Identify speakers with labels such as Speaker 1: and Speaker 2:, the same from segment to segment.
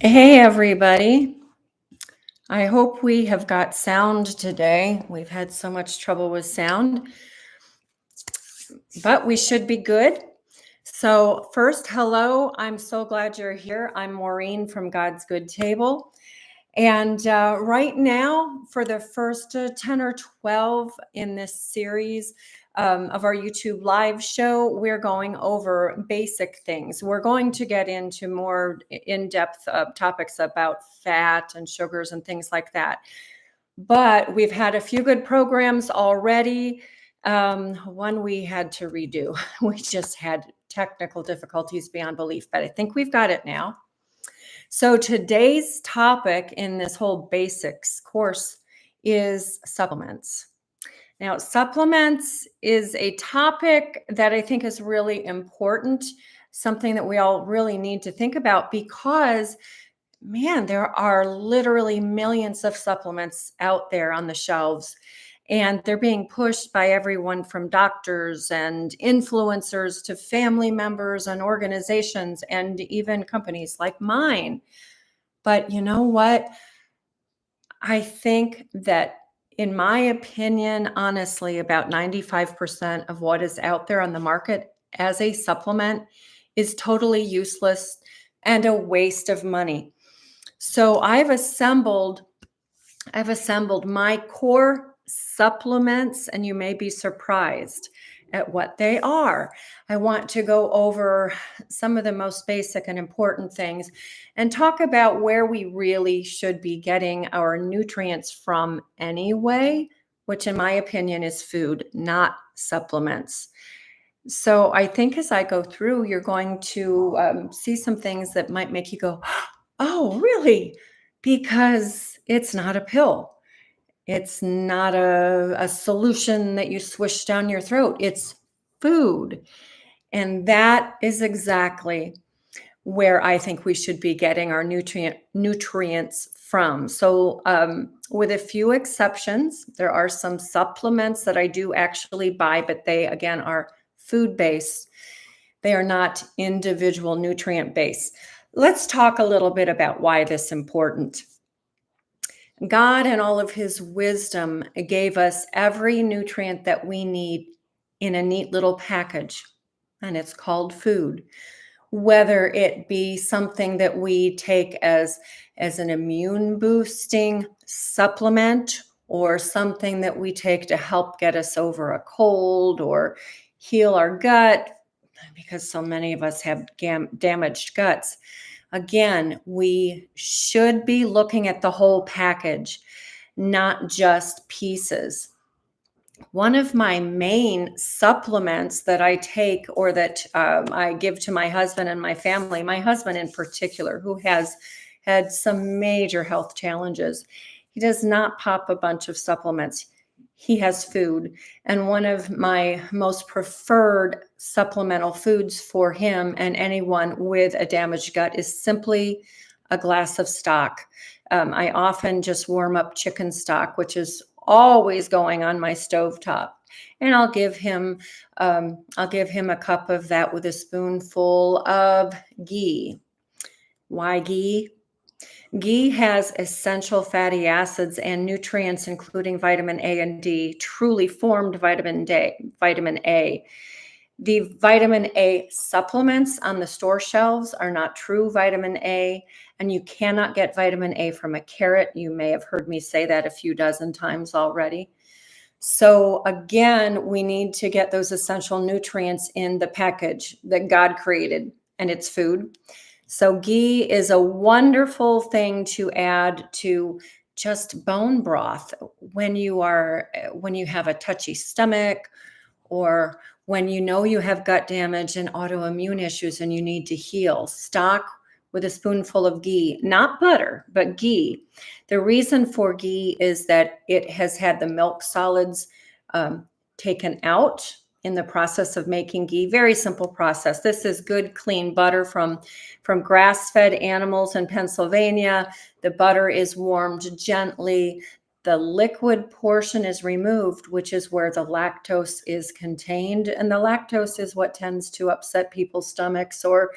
Speaker 1: Hey, everybody. I hope we have got sound today. We've had so much trouble with sound, but we should be good. So, first, hello. I'm so glad you're here. I'm Maureen from God's Good Table. And right now, for the first 10 or 12 in this series of our YouTube live show, we're going over basic things. We're going to get into more in-depth topics about fat and sugars and things like that. But we've had a few good programs already. One we had to redo. We just had technical difficulties beyond belief, but I think we've got it now. So today's topic in this whole basics course is supplements. Now, supplements is a topic that I think is really important, something that we all really need to think about because, man, there are literally millions of supplements out there on the shelves. And they're being pushed by everyone from doctors and influencers to family members and organizations and even companies like mine. But you know what? I think that, in my opinion, honestly, about 95% of what is out there on the market as a supplement is totally useless and a waste of money. So I've assembled my core supplements, and you may be surprised at what they are. I want to go over some of the most basic and important things and talk about where we really should be getting our nutrients from anyway, which in my opinion is food, not supplements. So I think as I go through, you're going to see some things that might make you go, oh, really? Because it's not a pill. It's not a solution that you swish down your throat. It's food. And that is exactly where I think we should be getting our nutrients from. So, with a few exceptions, there are some supplements that I do actually buy, but they, again, are food-based. They are not individual nutrient-based. Let's talk a little bit about why this is important. God, in all of his wisdom, gave us every nutrient that we need in a neat little package, and it's called food. Whether it be something that we take as an immune boosting supplement or something that we take to help get us over a cold or heal our gut, because so many of us have damaged guts. Again, we should be looking at the whole package, not just pieces. One of my main supplements that I take or that I give to my husband and my family, my husband in particular, who has had some major health challenges, he does not pop a bunch of supplements. He has food. And one of my most preferred supplemental foods for him and anyone with a damaged gut is simply a glass of stock. I often just warm up chicken stock, which is always going on my stovetop. And I'll give him a cup of that with a spoonful of ghee. Why ghee? Ghee has essential fatty acids and nutrients, including vitamin A and D, truly formed vitamin A. The vitamin A supplements on the store shelves are not true vitamin A, and you cannot get vitamin A from a carrot. You may have heard me say that a few dozen times already. So again, we need to get those essential nutrients in the package that God created, and it's food. So ghee is a wonderful thing to add to just bone broth when you have a touchy stomach, or when you know you have gut damage and autoimmune issues and you need to heal. Stock with a spoonful of ghee, not butter, but ghee. The reason for ghee is that it has had the milk solids taken out in the process of making ghee. Very simple process. This is good, clean butter from grass-fed animals in Pennsylvania. The butter is warmed gently. the liquid portion is removed, which is where the lactose is contained. And the lactose is what tends to upset people's stomachs or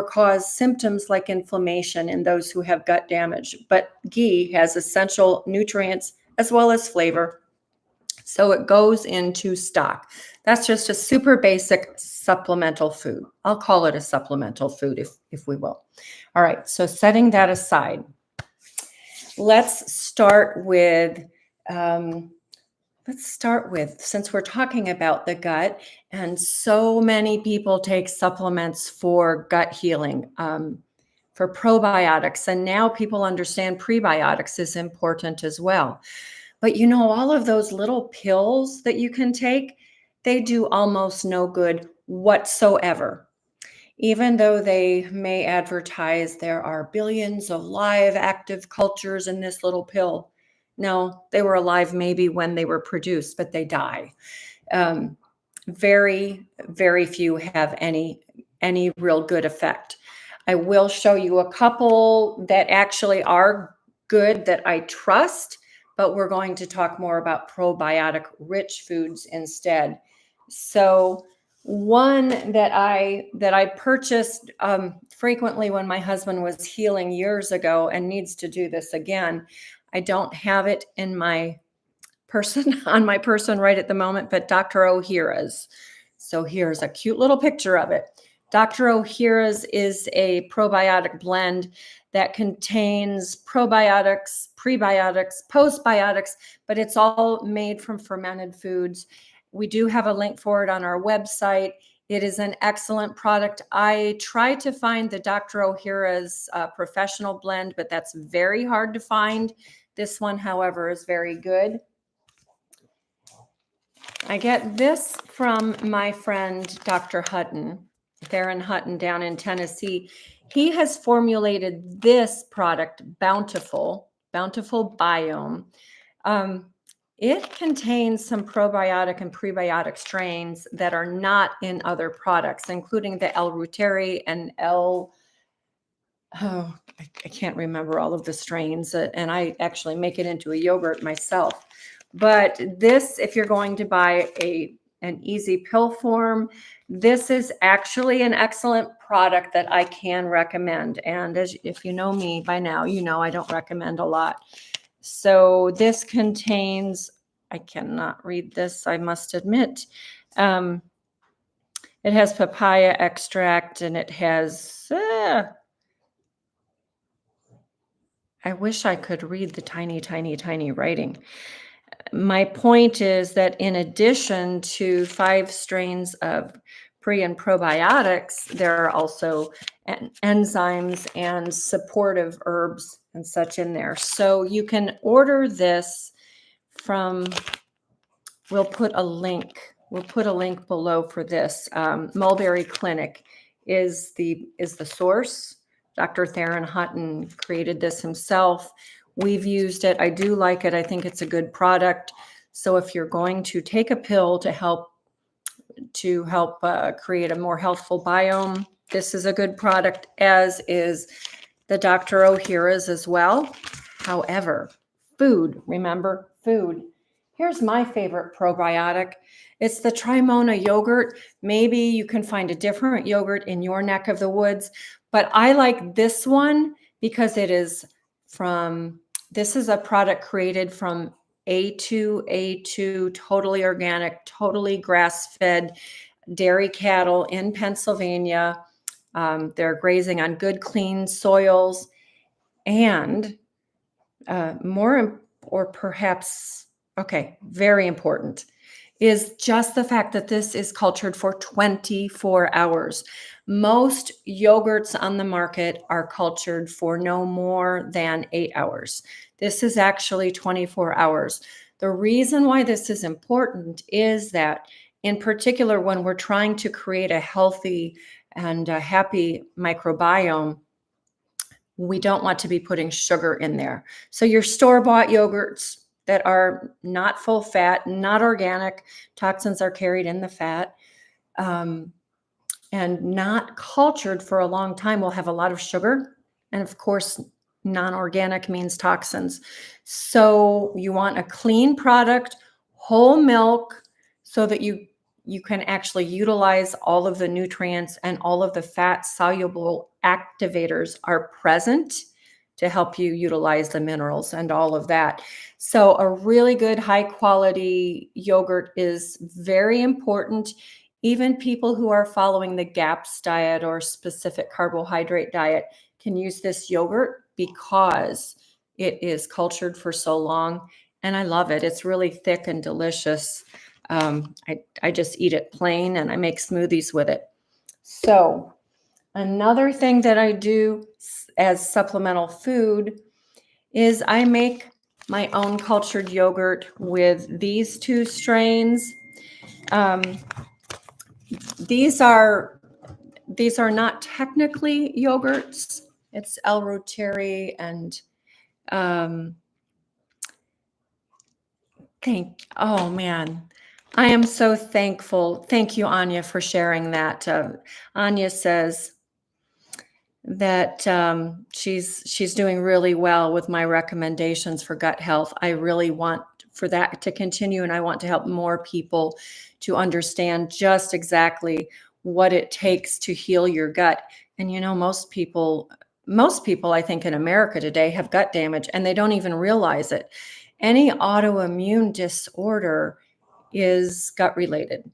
Speaker 1: cause symptoms like inflammation in those who have gut damage. But ghee has essential nutrients as well as flavor. So it goes into stock. That's just a super basic supplemental food. I'll call it a supplemental food if we will. All right, so setting that aside, let's start with, since we're talking about the gut, and so many people take supplements for gut healing, for probiotics, and now people understand prebiotics is important as well. But you know, all of those little pills that you can take, they do almost no good whatsoever. Even though they may advertise there are billions of live active cultures in this little pill. No, they were alive maybe when they were produced, but they die. Very, very few have any real good effect. I will show you a couple that actually are good that I trust, but we're going to talk more about probiotic rich foods instead. So one that I purchased frequently when my husband was healing years ago and needs to do this again. I don't have it in my person on my person right at the moment, but Dr. Ohhira's. So here's a cute little picture of it. Dr. Ohhira's is a probiotic blend that contains probiotics, prebiotics, postbiotics, but it's all made from fermented foods. We do have a link for it on our website. It is an excellent product. I tried to find the Dr. Ohhira's professional blend, but that's very hard to find. This one, however, is very good. I get this from my friend, Dr. Hutton, Theron Hutton down in Tennessee. He has formulated this product, Bountiful Biome. It contains some probiotic and prebiotic strains that are not in other products, including the L-Reuteri and I can't remember all of the strains, and I actually make it into a yogurt myself. But this, if you're going to buy an easy pill form, this is actually an excellent product that I can recommend. And if you know me by now, you know I don't recommend a lot. So this contains, I cannot read this, I must admit. It has papaya extract, and it has, I wish I could read the tiny, tiny, tiny writing. My point is that in addition to 5 strains of pre and probiotics, there are also enzymes and supportive herbs and such in there. So you can order this from, we'll put a link below for this. Mulberry Clinic is the source. Dr. Theron Hutton created this himself. We've used it. I do like it. I think it's a good product. So if you're going to take a pill to help create a more healthful biome, this is a good product, as is the Dr. Ohhira's as well. However, food, remember, food. Here's my favorite probiotic. It's the Trimona yogurt. Maybe you can find a different yogurt in your neck of the woods, but I like this one because this is a product created from A2, totally organic, totally grass-fed dairy cattle in Pennsylvania. They're grazing on good, clean soils. And very important is just the fact that this is cultured for 24 hours. Most yogurts on the market are cultured for no more than 8 hours. This is actually 24 hours. The reason why this is important is that, in particular, when we're trying to create a healthy and a happy microbiome, we don't want to be putting sugar in there. So your store-bought yogurts that are not full fat, not organic, toxins are carried in the fat, and not cultured for a long time will have a lot of sugar. And of course, Non-organic means toxins. So you want a clean product, whole milk, so that you can actually utilize all of the nutrients and all of the fat soluble activators are present to help you utilize the minerals and all of that. So a really good high quality yogurt is very important. Even people who are following the GAPS diet or specific carbohydrate diet can use this yogurt because it is cultured for so long. And I love it. It's really thick and delicious. I just eat it plain and I make smoothies with it. So another thing that I do as supplemental food is I make my own cultured yogurt with these two strains. Um, these are not technically yogurts. It's El Rotary and oh man, I am so thankful. Thank you, Anya, for sharing that. Anya says that she's doing really well with my recommendations for gut health. I really want for that to continue, and I want to help more people to understand just exactly what it takes to heal your gut. And most people I think in America today have gut damage and they don't even realize it. Any autoimmune disorder is gut related.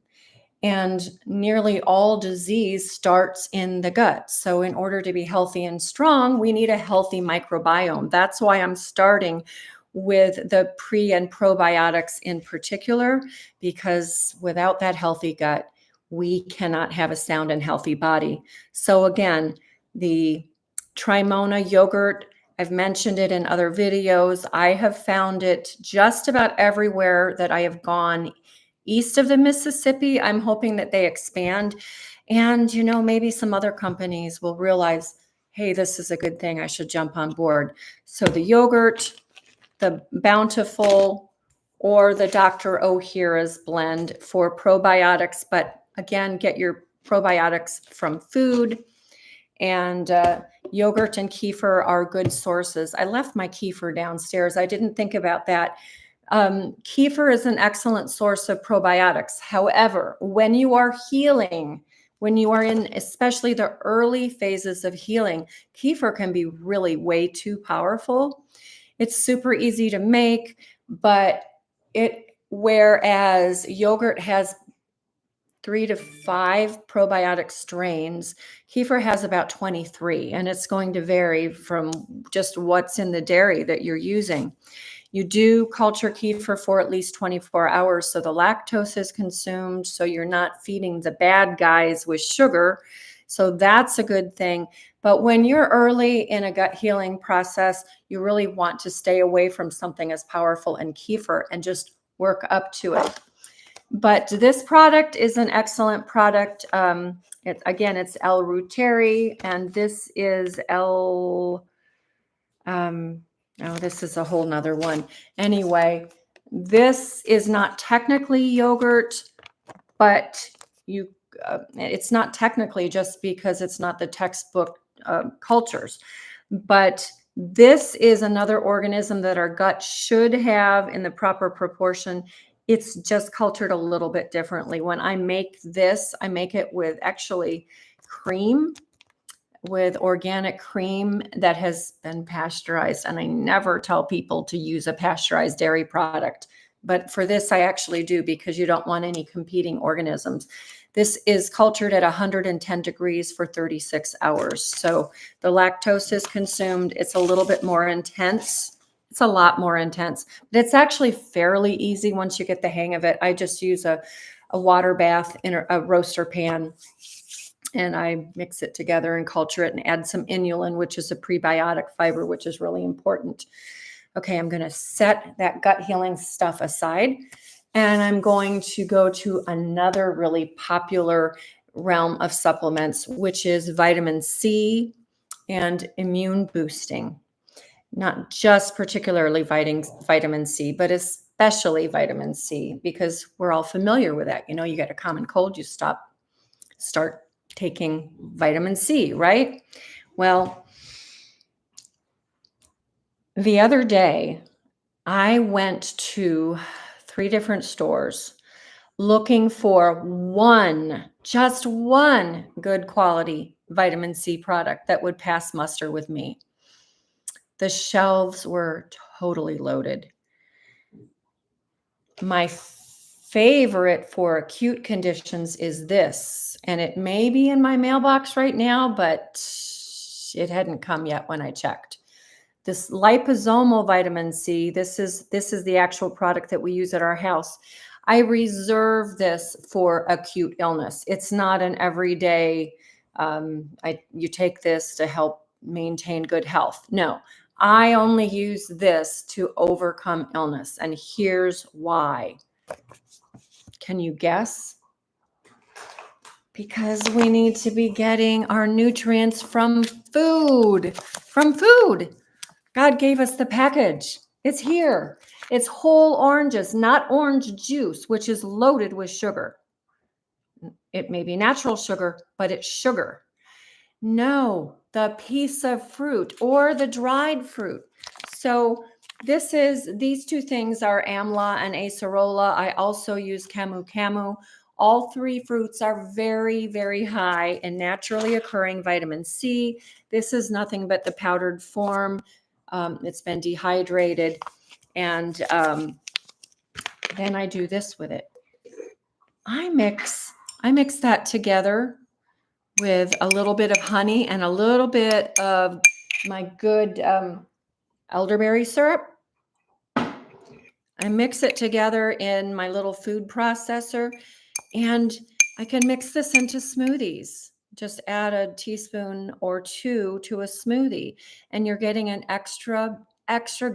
Speaker 1: And nearly all disease starts in the gut. So in order to be healthy and strong, we need a healthy microbiome. That's why I'm starting with the pre and probiotics in particular, because without that healthy gut, we cannot have a sound and healthy body. So again, the Trimona yogurt, I've mentioned it in other videos. I have found it just about everywhere that I have gone east of the Mississippi. I'm hoping that they expand. And, maybe some other companies will realize, hey, this is a good thing. I should jump on board. So the yogurt, the Bountiful, or the Dr. Ohhira's blend for probiotics. But again, get your probiotics from food. And yogurt and kefir are good sources. I left my kefir downstairs. I didn't think about that. Kefir is an excellent source of probiotics. However, when you are healing, when you are in especially the early phases of healing, kefir can be really way too powerful. It's super easy to make, but whereas yogurt has 3 to 5 probiotic strains, kefir has about 23, and it's going to vary from just what's in the dairy that you're using. You do culture kefir for at least 24 hours, so the lactose is consumed, so you're not feeding the bad guys with sugar. So that's a good thing. But when you're early in a gut healing process, you really want to stay away from something as powerful as kefir and just work up to it. But this product is an excellent product. It's El Ruteri, and this is this is a whole nother one. Anyway, this is not technically yogurt, but it's not technically just because it's not the textbook cultures. But this is another organism that our gut should have in the proper proportion. It's just cultured a little bit differently. When I make this, I make it with actually cream, with organic cream that has been pasteurized. And I never tell people to use a pasteurized dairy product. But for this, I actually do, because you don't want any competing organisms. This is cultured at 110 degrees for 36 hours. So the lactose is consumed. It's a little bit more intense. It's a lot more intense, but it's actually fairly easy once you get the hang of it. I just use a water bath in a roaster pan, and I mix it together and culture it and add some inulin, which is a prebiotic fiber, which is really important. Okay, I'm going to set that gut healing stuff aside, and I'm going to go to another really popular realm of supplements, which is vitamin C and immune boosting. Not just particularly vitamin C, but especially vitamin C, because we're all familiar with that. You get a common cold, you start taking vitamin C, right? Well, The other day, I went to 3 different stores looking for just one good quality vitamin C product that would pass muster with me. The shelves were totally loaded. My favorite for acute conditions is this, and it may be in my mailbox right now, but it hadn't come yet when I checked. This liposomal vitamin C, this is the actual product that we use at our house. I reserve this for acute illness. It's not an everyday, you take this to help maintain good health. No, I only use this to overcome illness. And here's why. Can you guess? Because we need to be getting our nutrients from food. God gave us the package. It's here. It's whole oranges, not orange juice, which is loaded with sugar. It may be natural sugar, but it's sugar. No, the piece of fruit or the dried fruit. So these two things are amla and acerola. I also use camu camu. All 3 fruits are very, very high in naturally occurring vitamin C. This is nothing but the powdered form. It's been dehydrated. And then I do this with it. I mix that together with a little bit of honey and a little bit of my good elderberry syrup. I mix it together in my little food processor, and I can mix this into smoothies. Just add a teaspoon or 2 to a smoothie, and you're getting an extra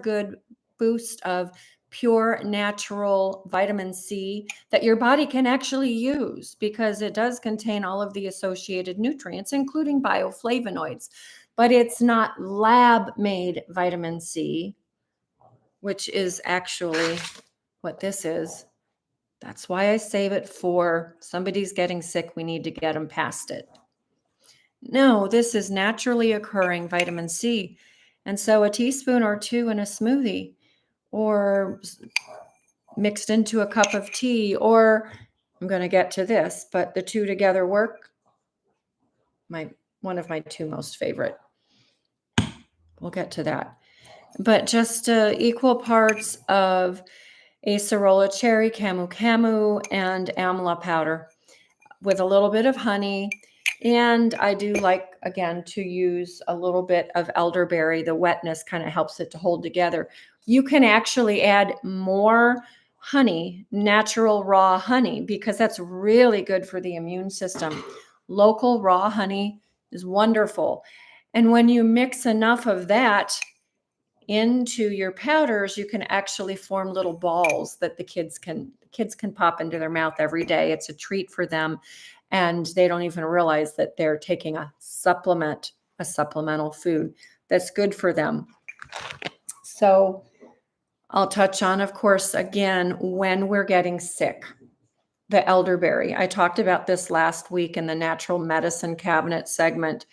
Speaker 1: good boost of pure natural vitamin C that your body can actually use, because it does contain all of the associated nutrients, including bioflavonoids. But it's not lab-made vitamin C, which is actually what this is. That's why I save it for somebody's getting sick. We need to get them past it. No, this is naturally occurring vitamin C. And so a teaspoon or 2 in a smoothie, or mixed into a cup of tea, or I'm going to get to this, but the 2 together work. One of my 2 most favorite. We'll get to that. But just equal parts of acerola cherry, camu camu, and amla powder with a little bit of honey. And I do like, again, to use a little bit of elderberry. The wetness kind of helps it to hold together. You can actually add more honey, natural raw honey, because that's really good for the immune system. Local raw honey is wonderful. And when you mix enough of that into your powders, you can actually form little balls that the kids can pop into their mouth every day. It's a treat for them, and they don't even realize that they're taking a supplemental food that's good for them. So I'll touch on, of course, again, when we're getting sick, the elderberry. I talked about this last week in the natural medicine cabinet segment.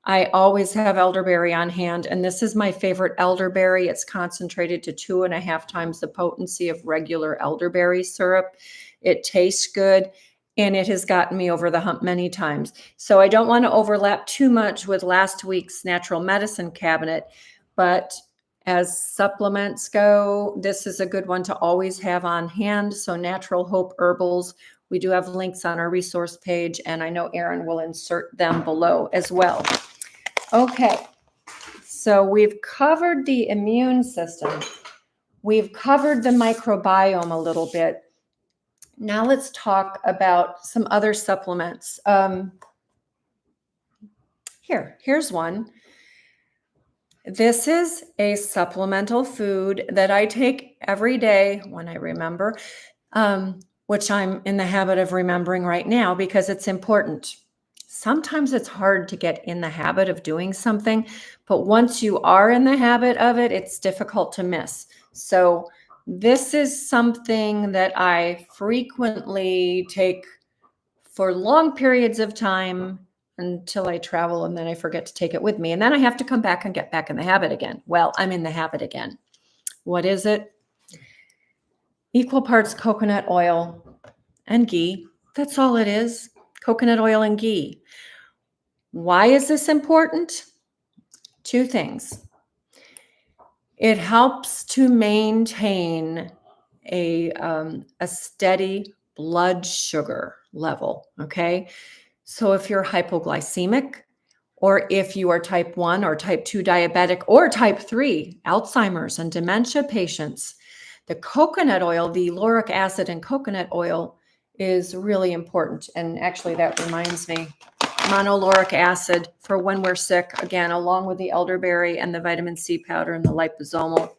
Speaker 1: I always have elderberry on hand, and this is my favorite elderberry. It's concentrated to 2.5 times the potency of regular elderberry syrup. It tastes good, and it has gotten me over the hump many times. So I don't want to overlap too much with last week's natural medicine cabinet, but as supplements go, this is a good one to always have on hand. So Natural Hope Herbals, we do have links on our resource page, and I know Erin will insert them below as well. Okay, so we've covered the immune system. We've covered the microbiome a little bit. Now let's talk about some other supplements. Here's one. This is a supplemental food that I take every day when I remember, which I'm in the habit of remembering right now because it's important. Sometimes it's hard to get in the habit of doing something, but once you are in the habit of it, it's difficult to miss. So this is something that I frequently take for long periods of time, until I travel, and then I forget to take it with me. And then I have to come back and get back in the habit again. Well, I'm in the habit again. What is it? Equal parts coconut oil and ghee. That's all it is. Coconut oil and ghee. Why is this important? Two things. It helps to maintain a steady blood sugar level, okay? So if you're hypoglycemic, or if you are type 1 or type 2 diabetic, or type 3 Alzheimer's and dementia patients, the coconut oil, the lauric acid in coconut oil is really important. And actually that reminds me, monolauric acid for when we're sick, again, along with the elderberry and the vitamin C powder and the liposomal.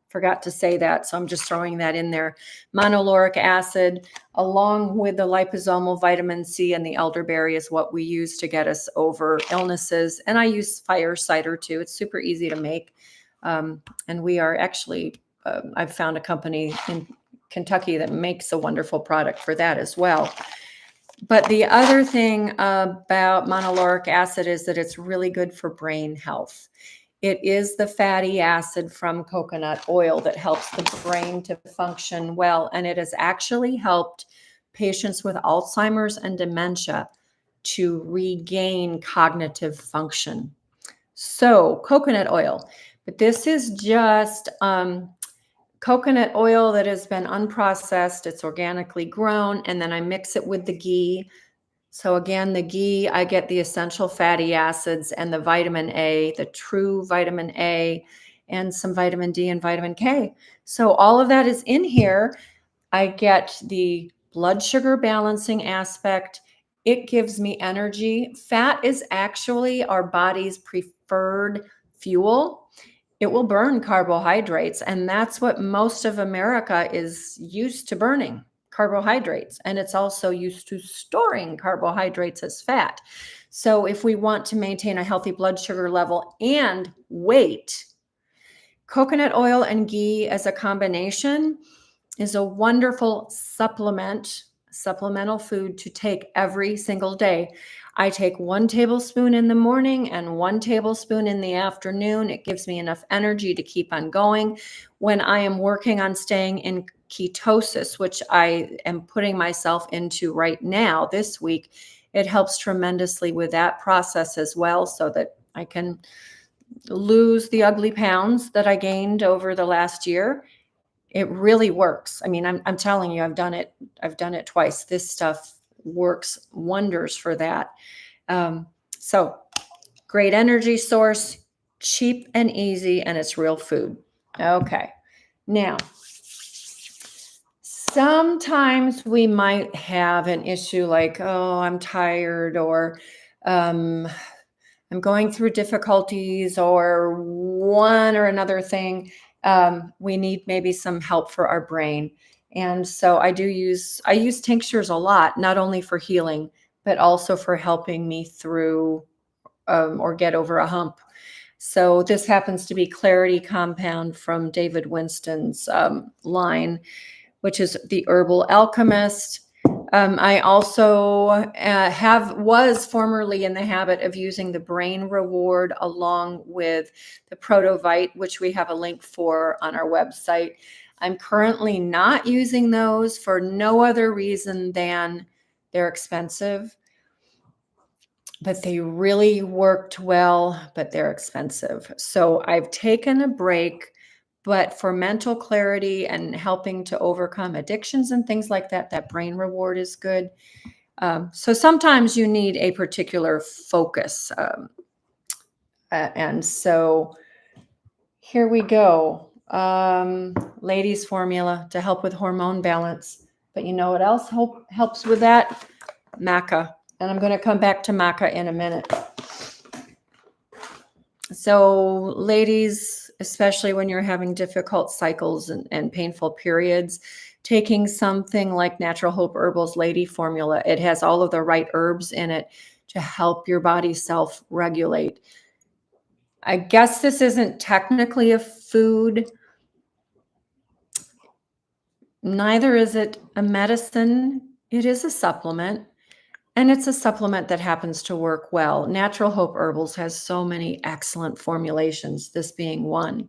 Speaker 1: Forgot to say that, so I'm just throwing that in there. Monolauric acid, along with the liposomal vitamin C and the elderberry, is what we use to get us over illnesses. And I use fire cider too. It's super easy to make. And we are actually, I've found a company in Kentucky that makes a wonderful product for that as well. But the other thing about monolauric acid is that it's really good for brain health. It is the fatty acid from coconut oil that helps the brain to function well. And it has actually helped patients with Alzheimer's and dementia to regain cognitive function. So coconut oil, but this is just coconut oil that has been unprocessed. It's organically grown. And then I mix it with the ghee. So again, the ghee, I get the essential fatty acids and the vitamin A, the true vitamin A, and some vitamin D and vitamin K. So all of that is in here. I get the blood sugar balancing aspect. It gives me energy. Fat is actually our body's preferred fuel. It will burn carbohydrates, and that's what most of America is used to burning. Carbohydrates, and it's also used to storing carbohydrates as fat. So if we want to maintain a healthy blood sugar level and weight, coconut oil and ghee as a combination is a wonderful supplemental food to take every single day. I take 1 tablespoon in the morning and 1 tablespoon in the afternoon. It gives me enough energy to keep on going. When I am working on staying in ketosis, which I am putting myself into right now this week, it helps tremendously with that process as well, so that I can lose the ugly pounds that I gained over the last year. It really works. I mean, I'm telling you, I've done it twice. This stuff works wonders for that. So great energy source, cheap and easy, and it's real food. Okay. Now, sometimes we might have an issue like, oh, I'm tired, or I'm going through difficulties, or one or another thing. We need maybe some help for our brain. And so I use tinctures a lot, not only for healing, but also for helping me through or get over a hump. So this happens to be Clarity Compound from David Winston's line, which is the Herbal Alchemist. I also was formerly in the habit of using the Brain Reward along with the Protovite, which we have a link for on our website. I'm currently not using those for no other reason than they're expensive, but they really worked well, but they're expensive. So I've taken a break. But for mental clarity and helping to overcome addictions and things like that, that Brain Reward is good. So sometimes you need a particular focus. And so here we go. Ladies formula to help with hormone balance. But you know what else helps with that? Maca. And I'm going to come back to maca in a minute. So ladies, especially when you're having difficult cycles and painful periods, taking something like Natural Hope Herbal's Lady Formula, it has all of the right herbs in it to help your body self-regulate. I guess this isn't technically a food. Neither is it a medicine. It is a supplement. And it's a supplement that happens to work well. Natural Hope Herbals has so many excellent formulations, this being one.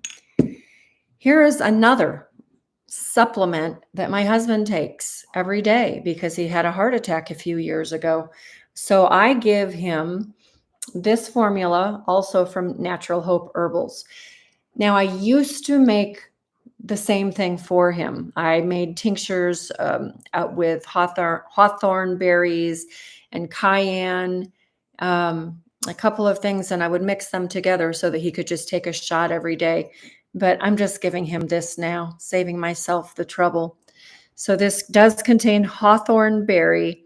Speaker 1: Here is another supplement that my husband takes every day because he had a heart attack a few years ago. So I give him this formula also from Natural Hope Herbals. Now, I used to make the same thing for him. I made tinctures out with hawthorn berries and cayenne, a couple of things, and I would mix them together so that he could just take a shot every day. But I'm just giving him this now, saving myself the trouble. So this does contain hawthorn berry,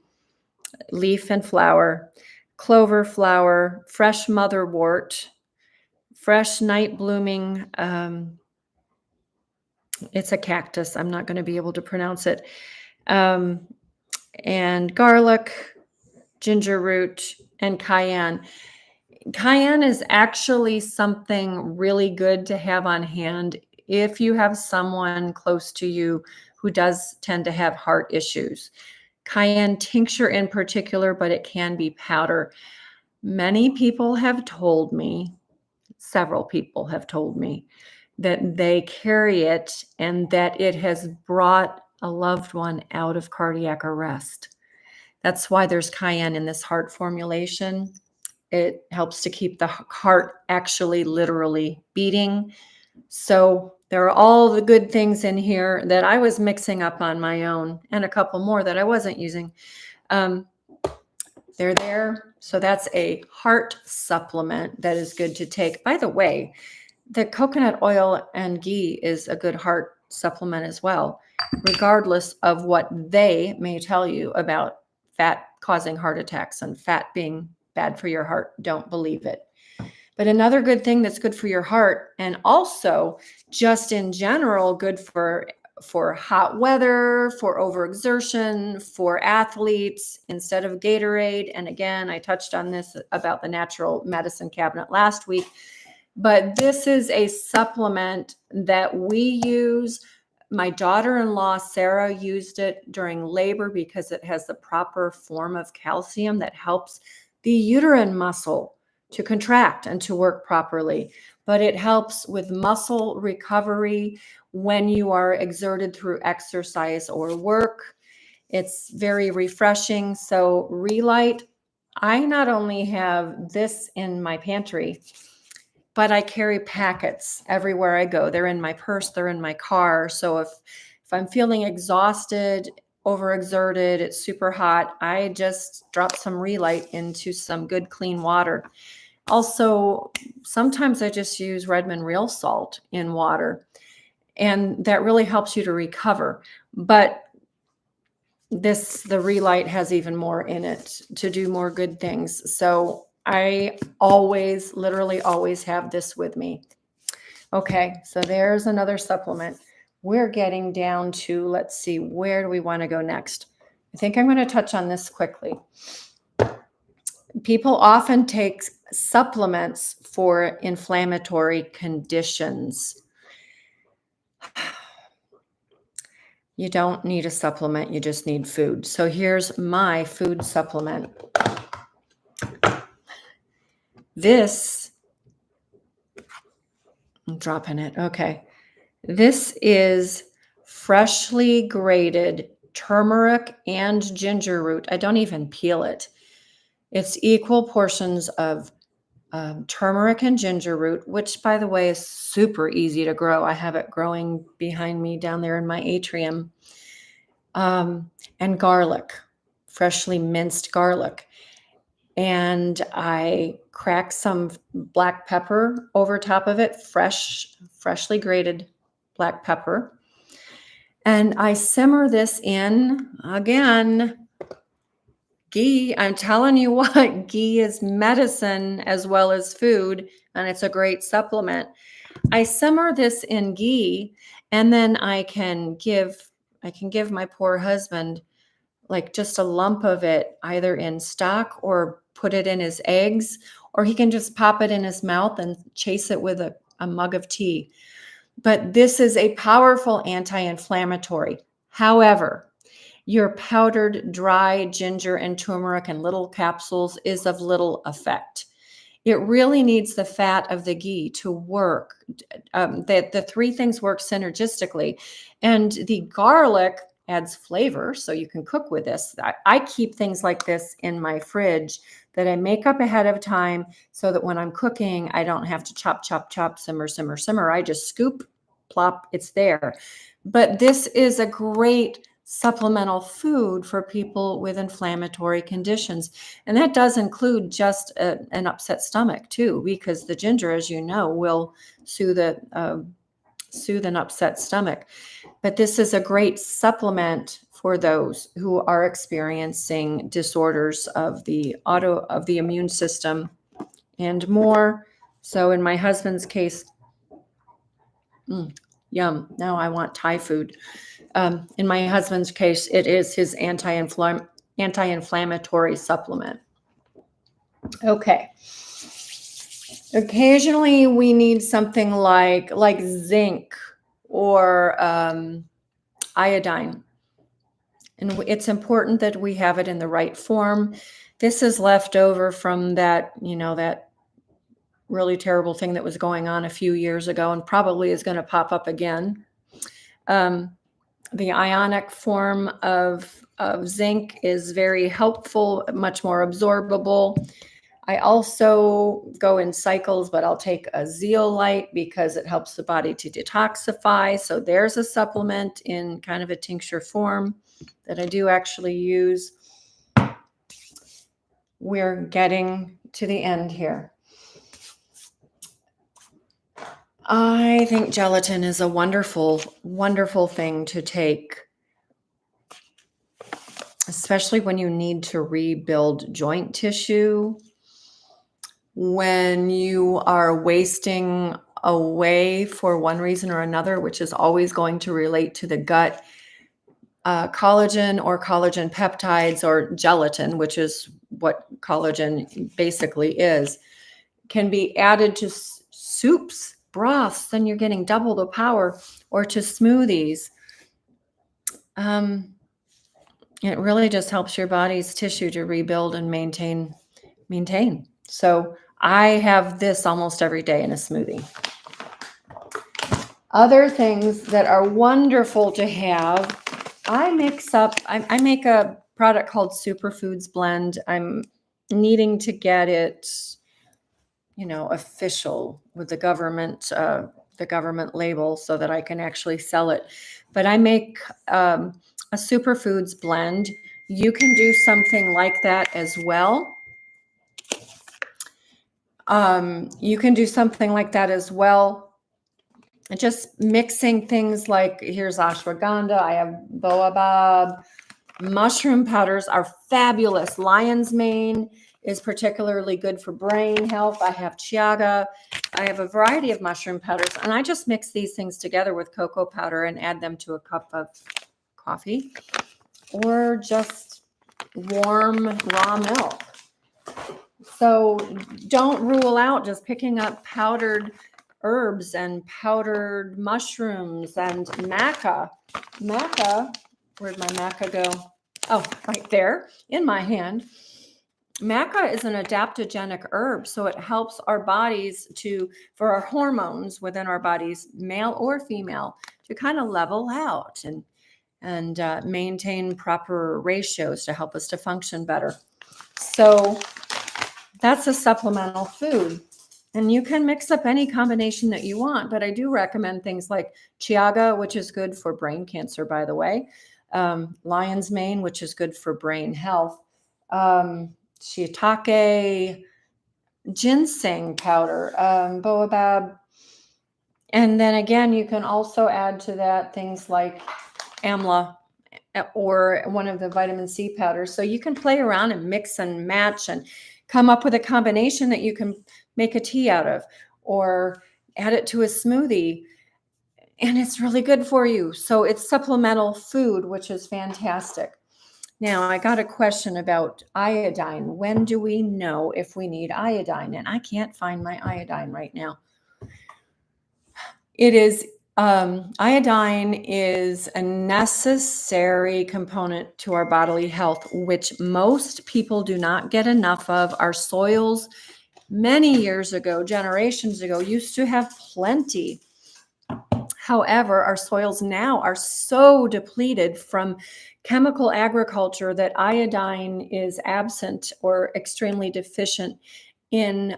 Speaker 1: leaf and flower, clover flower, fresh motherwort, fresh night blooming, it's a cactus. I'm not going to be able to pronounce it. And garlic, ginger root, and cayenne. Cayenne is actually something really good to have on hand if you have someone close to you who does tend to have heart issues. Cayenne tincture in particular, but it can be powder. Many people have told me, several people have told me, that they carry it and that it has brought a loved one out of cardiac arrest. That's why there's cayenne in this heart formulation. It helps to keep the heart actually literally beating. So there are all the good things in here that I was mixing up on my own and a couple more that I wasn't using. They're there. So that's a heart supplement that is good to take. By the way, the coconut oil and ghee is a good heart supplement as well, regardless of what they may tell you about fat causing heart attacks and fat being bad for your heart. Don't believe it. But another good thing that's good for your heart, and also just in general good for hot weather, for overexertion, for athletes instead of Gatorade. And again, I touched on this about the natural medicine cabinet last week. But this is a supplement that we use. My daughter-in-law, Sarah, used it during labor because it has the proper form of calcium that helps the uterine muscle to contract and to work properly. But it helps with muscle recovery when you are exerted through exercise or work. It's very refreshing. So Relight, I not only have this in my pantry, but I carry packets everywhere I go. They're in my purse, they're in my car. So if I'm feeling exhausted, overexerted, it's super hot, I just drop some Relight into some good clean water. Also, sometimes I just use Redmond Real Salt in water, and that really helps you to recover. But the Relight has even more in it to do more good things. So I always, literally always have this with me. Okay, so there's another supplement. We're getting down to, let's see, where do we want to go next? I think I'm going to touch on this quickly. People often take supplements for inflammatory conditions. You don't need a supplement, you just need food. So here's my food supplement. This, I'm dropping it. Okay. This is freshly grated turmeric and ginger root. I don't even peel it. It's equal portions of turmeric and ginger root, which, by the way, is super easy to grow. I have it growing behind me down there in my atrium. And garlic, freshly minced garlic. And I crack some black pepper over top of it, freshly grated black pepper. And I simmer this in, again, ghee. I'm telling you what, ghee is medicine as well as food, and it's a great supplement. I simmer this in ghee, and then I can give my poor husband like just a lump of it, either in stock or put it in his eggs, or he can just pop it in his mouth and chase it with a mug of tea. But this is a powerful anti-inflammatory. However, your powdered dry ginger and turmeric in little capsules is of little effect. It really needs the fat of the ghee to work. The three things work synergistically. And the garlic adds flavor, so you can cook with this. I keep things like this in my fridge that I make up ahead of time so that when I'm cooking, I don't have to chop, chop, chop, simmer, simmer, simmer. I just scoop, plop, it's there. But this is a great supplemental food for people with inflammatory conditions. And that does include just an upset stomach too, because the ginger, as you know, will soothe an upset stomach. But this is a great supplement for those who are experiencing disorders of the immune system and more. So in my husband's case, yum, now I want Thai food. In my husband's case, it is his anti-inflammatory supplement. Okay. Occasionally we need something like zinc or iodine. And it's important that we have it in the right form. This is left over from that really terrible thing that was going on a few years ago and probably is going to pop up again. The ionic form of zinc is very helpful, much more absorbable. I also go in cycles, but I'll take a zeolite because it helps the body to detoxify. So there's a supplement in kind of a tincture form that I do actually use. We're getting to the end here. I think gelatin is a wonderful, wonderful thing to take, especially when you need to rebuild joint tissue, when you are wasting away for one reason or another, which is always going to relate to the gut. Collagen or collagen peptides or gelatin, which is what collagen basically is, can be added to soups, broths, then you're getting double the power, or to smoothies. It really just helps your body's tissue to rebuild and maintain. So I have this almost every day in a smoothie. Other things that are wonderful to have, I make a product called Superfoods blend. I'm needing to get it, official with the government label so that I can actually sell it. But I make a Superfoods blend. You can do something like that as well. Just mixing things like, here's ashwagandha, I have baobab. Mushroom powders are fabulous. Lion's mane is particularly good for brain health. I have chaga. I have a variety of mushroom powders, and I just mix these things together with cocoa powder and add them to a cup of coffee or just warm raw milk. So don't rule out just picking up powdered herbs and powdered mushrooms and maca. Maca, where'd my maca go? Oh, right there in my hand. Maca is an adaptogenic herb, so it helps our bodies for our hormones within our bodies, male or female, to kind of level out and maintain proper ratios to help us to function better. So that's a supplemental food. And you can mix up any combination that you want, but I do recommend things like chaga, which is good for brain cancer, by the way, lion's mane, which is good for brain health, shiitake, ginseng powder, baobab. And then again, you can also add to that things like amla or one of the vitamin C powders. So you can play around and mix and match and come up with a combination that you can make a tea out of or add it to a smoothie. And it's really good for you. So it's supplemental food, which is fantastic. Now, I got a question about iodine. When do we know if we need iodine? And I can't find my iodine right now. It is Iodine is a necessary component to our bodily health, which most people do not get enough of. Our soils many years ago, generations ago, used to have plenty. However, our soils now are so depleted from chemical agriculture that iodine is absent or extremely deficient in.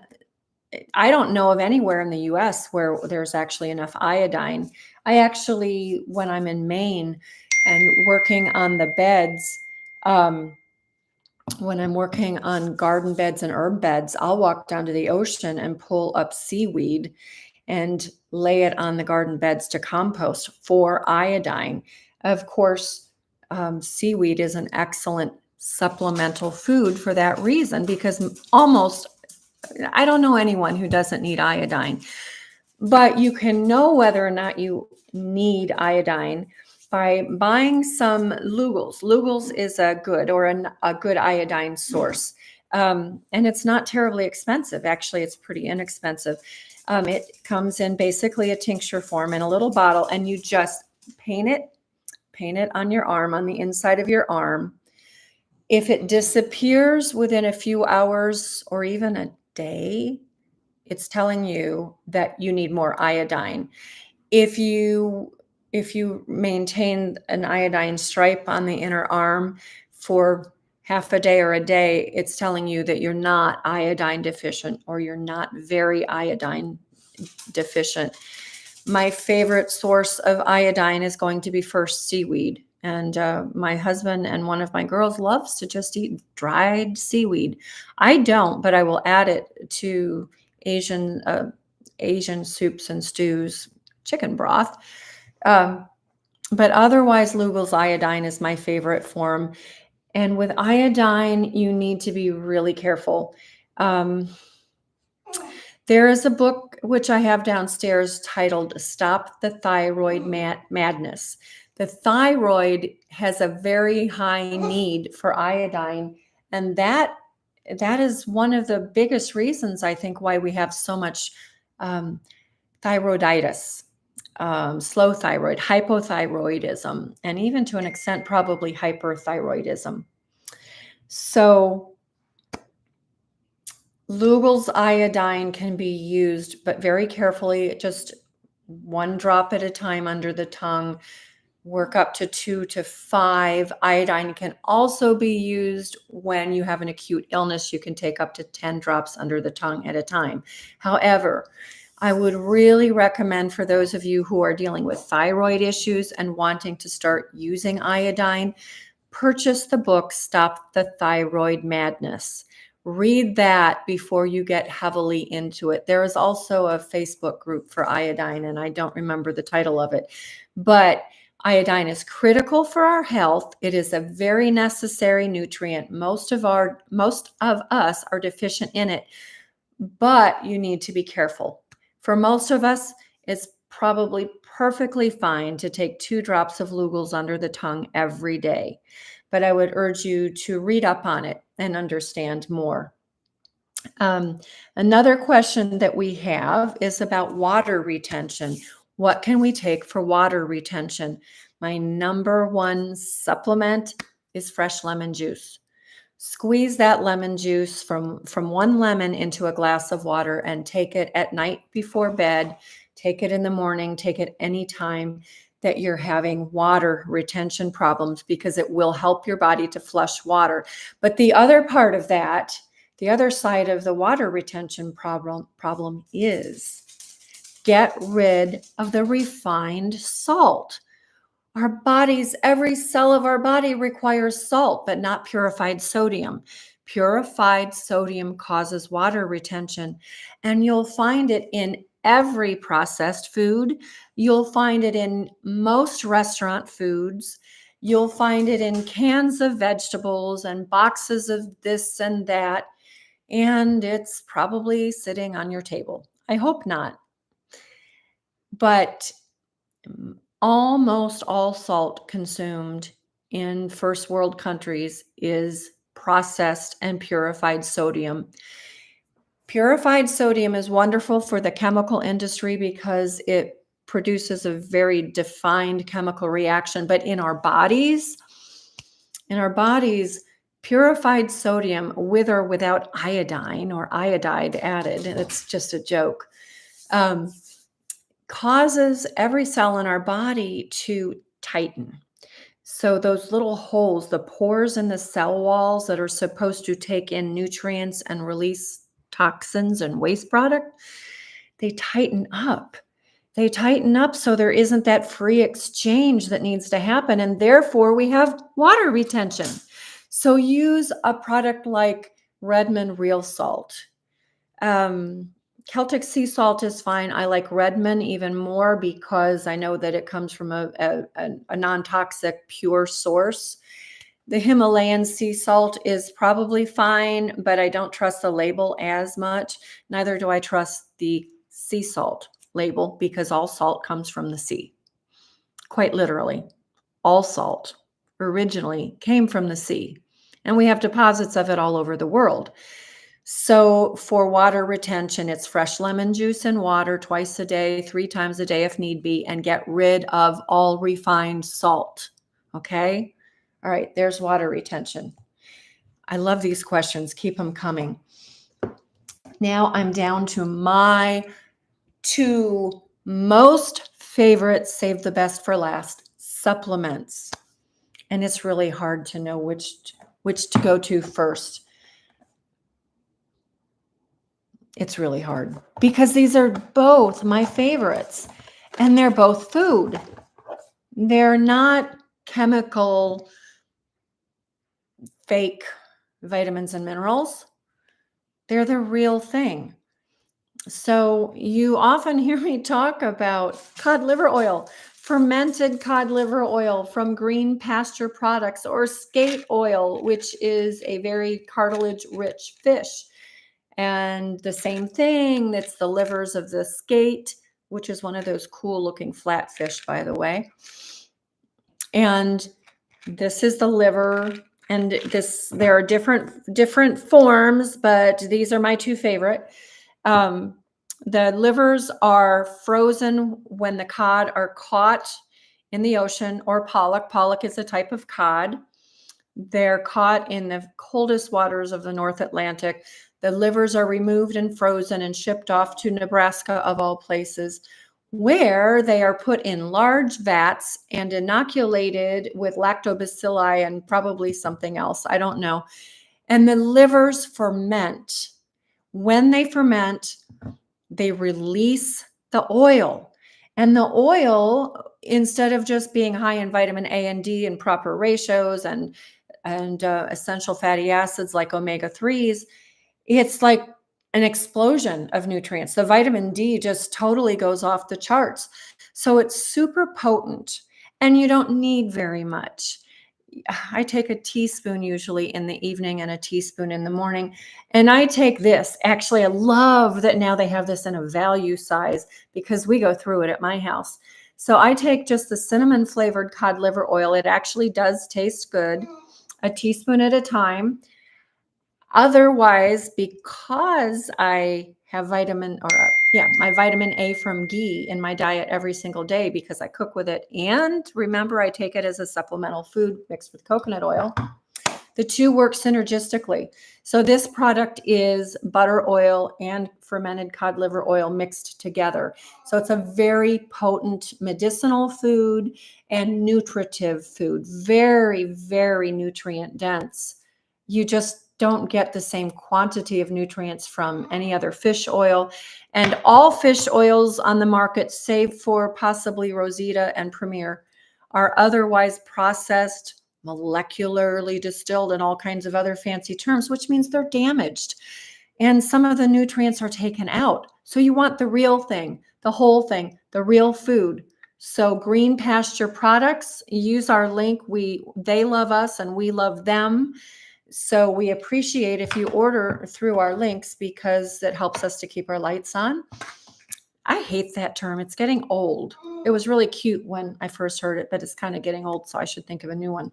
Speaker 1: I don't know of anywhere in the US where there's actually enough iodine. I actually, when I'm in Maine and working on the beds, um, when I'm working on garden beds and herb beds, I'll walk down to the ocean and pull up seaweed and lay it on the garden beds to compost for iodine. Of course, seaweed is an excellent supplemental food for that reason, because I don't know anyone who doesn't need iodine, but you can know whether or not you need iodine by buying some Lugol's. Lugol's is a good iodine source. And it's not terribly expensive. Actually, it's pretty inexpensive. It comes in basically a tincture form in a little bottle, and you just paint it on your arm, on the inside of your arm. If it disappears within a few hours or even a day, it's telling you that you need more iodine. If you maintain an iodine stripe on the inner arm for half a day or a day, it's telling you that you're not iodine deficient, or you're not very iodine deficient. My favorite source of iodine is going to be first seaweed. And my husband and one of my girls loves to just eat dried seaweed. I don't, but I will add it to Asian soups and stews, chicken broth. But otherwise, Lugol's iodine is my favorite form. And with iodine, you need to be really careful. There is a book which I have downstairs titled Stop the Thyroid Madness. The thyroid has a very high need for iodine, and that is one of the biggest reasons, I think, why we have so much thyroiditis, slow thyroid, hypothyroidism, and even to an extent, probably hyperthyroidism. So Lugol's iodine can be used, but very carefully, just 1 drop at a time under the tongue. Work up to 2 to 5. Iodine can also be used when you have an acute illness. You can take up to 10 drops under the tongue at a time. However, I would really recommend, for those of you who are dealing with thyroid issues and wanting to start using iodine, purchase the book Stop the Thyroid Madness. Read that before you get heavily into it. There is also a Facebook group for iodine, and I don't remember the title of it, but iodine is critical for our health. It is a very necessary nutrient. Most of us are deficient in it, but you need to be careful. For most of us, it's probably perfectly fine to take 2 drops of Lugol's under the tongue every day. But I would urge you to read up on it and understand more. Another question that we have is about water retention. What can we take for water retention? My number 1 supplement is fresh lemon juice. Squeeze that lemon juice from 1 lemon into a glass of water and take it at night before bed. Take it in the morning. Take it anytime that you're having water retention problems, because it will help your body to flush water. But the other part of that, the other side of the water retention problem is get rid of the refined salt. Our bodies, every cell of our body requires salt, but not purified sodium. Purified sodium causes water retention, and you'll find it in every processed food. You'll find it in most restaurant foods. You'll find it in cans of vegetables and boxes of this and that, and it's probably sitting on your table. I hope not. But almost all salt consumed in first world countries is processed and purified sodium. Purified sodium is wonderful for the chemical industry because it produces a very defined chemical reaction, but in our bodies, purified sodium with or without iodine or iodide added, and it's just a joke, causes every cell in our body to tighten. So those little holes, the pores in the cell walls that are supposed to take in nutrients and release toxins and waste product, they tighten up. They tighten up so there isn't that free exchange that needs to happen, and therefore we have water retention. So use a product like Redmond Real Salt. Celtic sea salt is fine. I like Redmond even more because I know that it comes from a non-toxic, pure source. The Himalayan sea salt is probably fine, but I don't trust the label as much. Neither do I trust the sea salt label because all salt comes from the sea. Quite literally, all salt originally came from the sea, and we have deposits of it all over the world. So for water retention, it's fresh lemon juice and water twice a day, 3 times a day if need be, and get rid of all refined salt. Okay? All right, there's water retention. I love these questions. Keep them coming. Now I'm down to my 2 most favorite, save the best for last, supplements. And it's really hard to know which to go to first. It's really hard because these are both my favorites and they're both food. They're not chemical fake vitamins and minerals. They're the real thing. So you often hear me talk about cod liver oil, fermented cod liver oil from green pasture products, or skate oil, which is a very cartilage-rich fish. And the same thing, that's the livers of the skate, which is one of those cool looking flatfish, by the way. And this is the liver, and there are different forms, but these are my 2 favorite. The livers are frozen when the cod are caught in the ocean, or pollock. Pollock is a type of cod. They're caught in the coldest waters of the North Atlantic. The livers are removed and frozen and shipped off to Nebraska, of all places, where they are put in large vats and inoculated with lactobacilli and probably something else. I don't know. And the livers ferment. When they ferment, they release the oil. And the oil, instead of just being high in vitamin A and D in proper ratios and essential fatty acids like omega-3s, it's like an explosion of nutrients. The vitamin D just totally goes off the charts. So it's super potent, and you don't need very much. I take a teaspoon usually in the evening and a teaspoon in the morning. And I take this. Actually, I love that now they have this in a value size because we go through it at my house. So I take just the cinnamon flavored cod liver oil. It actually does taste good, a teaspoon at a time. Otherwise, because I have my vitamin A from ghee in my diet every single day because I cook with it. And remember, I take it as a supplemental food mixed with coconut oil. The 2 work synergistically. So this product is butter oil and fermented cod liver oil mixed together. So it's a very potent medicinal food and nutritive food. Very, very nutrient dense. You just don't get the same quantity of nutrients from any other fish oil. And all fish oils on the market, save for possibly Rosita and Premier, are otherwise processed, molecularly distilled, and all kinds of other fancy terms, which means they're damaged. And some of the nutrients are taken out. So you want the real thing, the whole thing, the real food. So Green Pasture Products, use our link. They love us and we love them. So we appreciate if you order through our links because it helps us to keep our lights on. I hate that term. It's getting old. It was really cute when I first heard it, but it's kind of getting old, so I should think of a new one.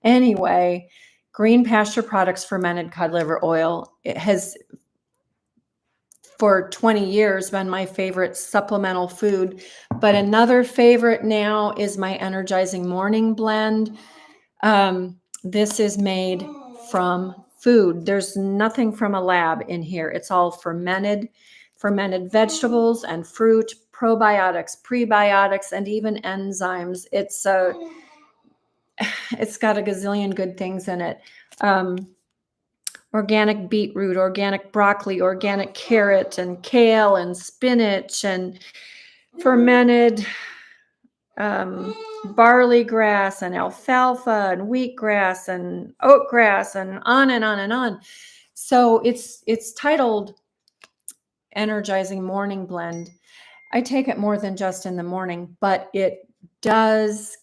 Speaker 1: Anyway, Green Pasture Products fermented cod liver oil. It has for 20 years been my favorite supplemental food. But another favorite now is my Energizing Morning Blend. This is made from food. There's nothing from a lab in here. It's all fermented vegetables and fruit, probiotics, prebiotics, and even enzymes. It's got a gazillion good things in it. Organic beetroot, organic broccoli, organic carrot, and kale, and spinach, and fermented barley grass, and alfalfa, and wheatgrass, and oatgrass, and on and on and on. So it's titled Energizing Morning Blend. I take it more than just in the morning, but it does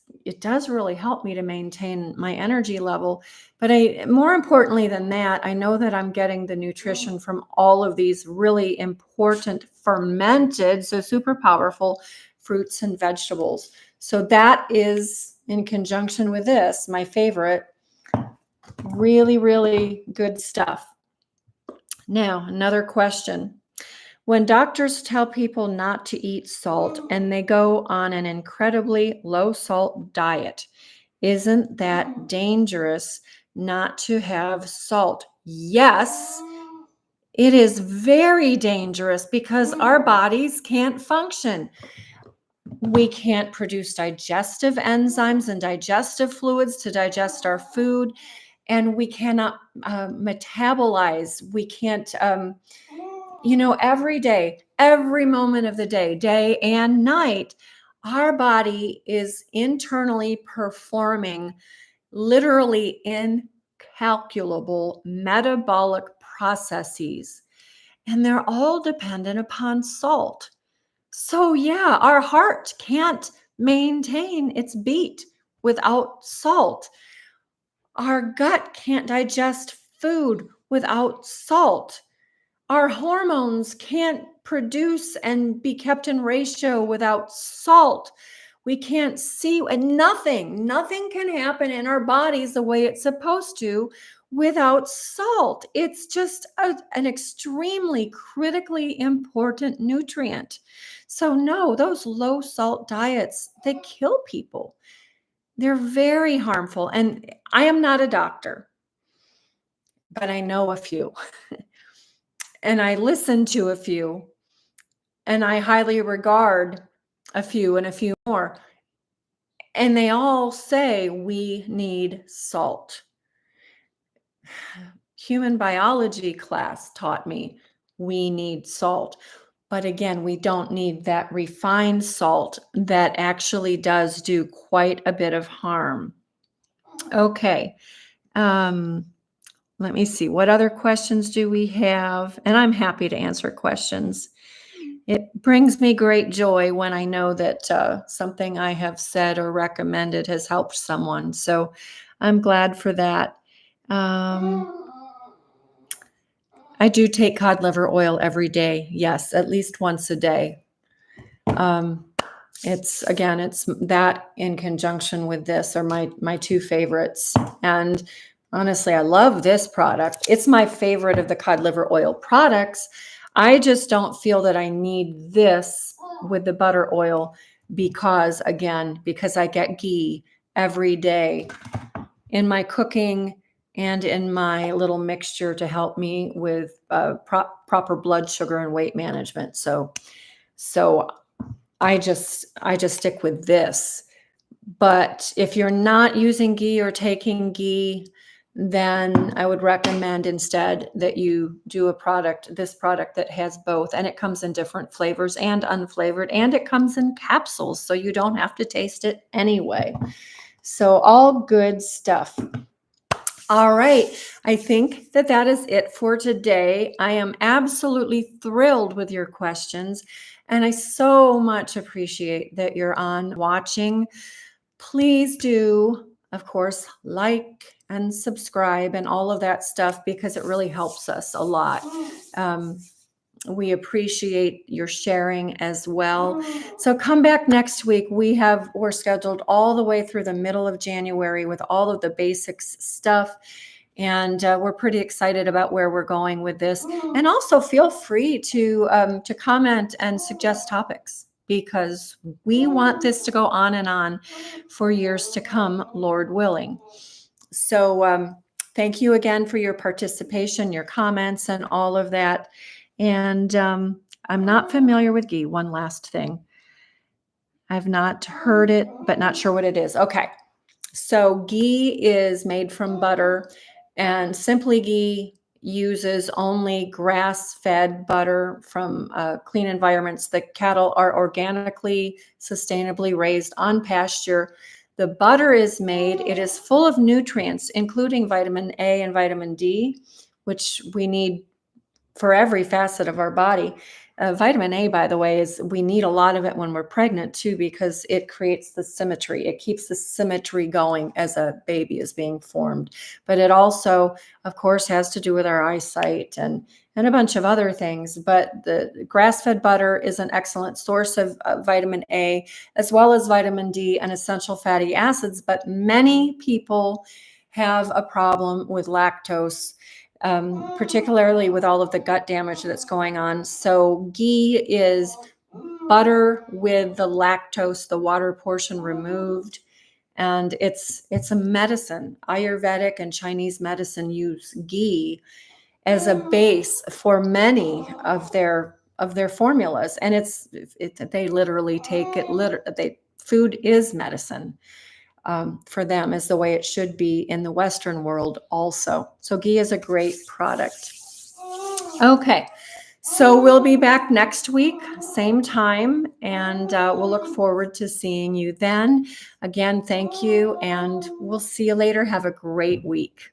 Speaker 1: really help me to maintain my energy level. But more importantly than that, I know that I'm getting the nutrition from all of these really important fermented, so super powerful fruits and vegetables. So that is, in conjunction with this, my favorite. Really, really good stuff. Now, another question. When doctors tell people not to eat salt and they go on an incredibly low salt diet, isn't that dangerous not to have salt? Yes, it is very dangerous because our bodies can't function. We can't produce digestive enzymes and digestive fluids to digest our food, and we cannot metabolize. We can't, every day, every moment of the day and night, our body is internally performing literally incalculable metabolic processes, and they're all dependent upon salt. So yeah, our heart can't maintain its beat without salt. Our gut can't digest food without salt. Our hormones can't produce and be kept in ratio without salt. We can't see, and nothing can happen in our bodies the way it's supposed to without salt. It's just an extremely critically important nutrient. So no, those low salt diets, they kill people. They're very harmful. And I am not a doctor, but I know a few. And I listen to a few, and I highly regard a few and a few more. And they all say we need salt. Human biology class taught me we need salt. But again, we don't need that refined salt that actually does do quite a bit of harm. Okay. Let me see. What other questions do we have? And I'm happy to answer questions. It brings me great joy when I know that something I have said or recommended has helped someone. So I'm glad for that. I do take cod liver oil every day. Yes, at least once a day. It's that in conjunction with this are my two favorites. And honestly, I love this product. It's my favorite of the cod liver oil products. I just don't feel that I need this with the butter oil because I get ghee every day in my cooking and in my little mixture to help me with proper blood sugar and weight management. So I just stick with this. But if you're not using ghee or taking ghee, then I would recommend instead that you do this product that has both, and it comes in different flavors and unflavored, and it comes in capsules, so you don't have to taste it anyway. So all good stuff. All right. I think that is it for today. I am absolutely thrilled with your questions, and I so much appreciate that you're on watching. Please do, of course, like and subscribe and all of that stuff because it really helps us a lot. We appreciate your sharing as well. So come back next week. We're scheduled all the way through the middle of January with all of the basics stuff. And we're pretty excited about where we're going with this. And also feel free to comment and suggest topics, because we want this to go on for years to come, Lord willing. So thank you again for your participation, your comments, and all of that. And I'm not familiar with ghee. One last thing. I've not heard it, but not sure what it is. Okay. So ghee is made from butter, and Simply Ghee uses only grass-fed butter from clean environments. The cattle are organically, sustainably raised on pasture. The butter is made, it is full of nutrients, including vitamin A and vitamin D, which we need for every facet of our body. Vitamin A, by the way, we need a lot of it when we're pregnant too, because it creates the symmetry. It keeps the symmetry going as a baby is being formed. But it also, of course, has to do with our eyesight and a bunch of other things. But the grass-fed butter is an excellent source of vitamin A, as well as vitamin D and essential fatty acids. But many people have a problem with lactose, particularly with all of the gut damage that's going on. So ghee is butter with the lactose, the water portion removed. And it's a medicine. Ayurvedic and Chinese medicine use ghee as a base for many of their formulas. And they literally take it, food is medicine. For them is the way it should be in the Western world also. So ghee is a great product. Okay, so we'll be back next week, same time, and we'll look forward to seeing you then. Again, thank you, and we'll see you later. Have a great week.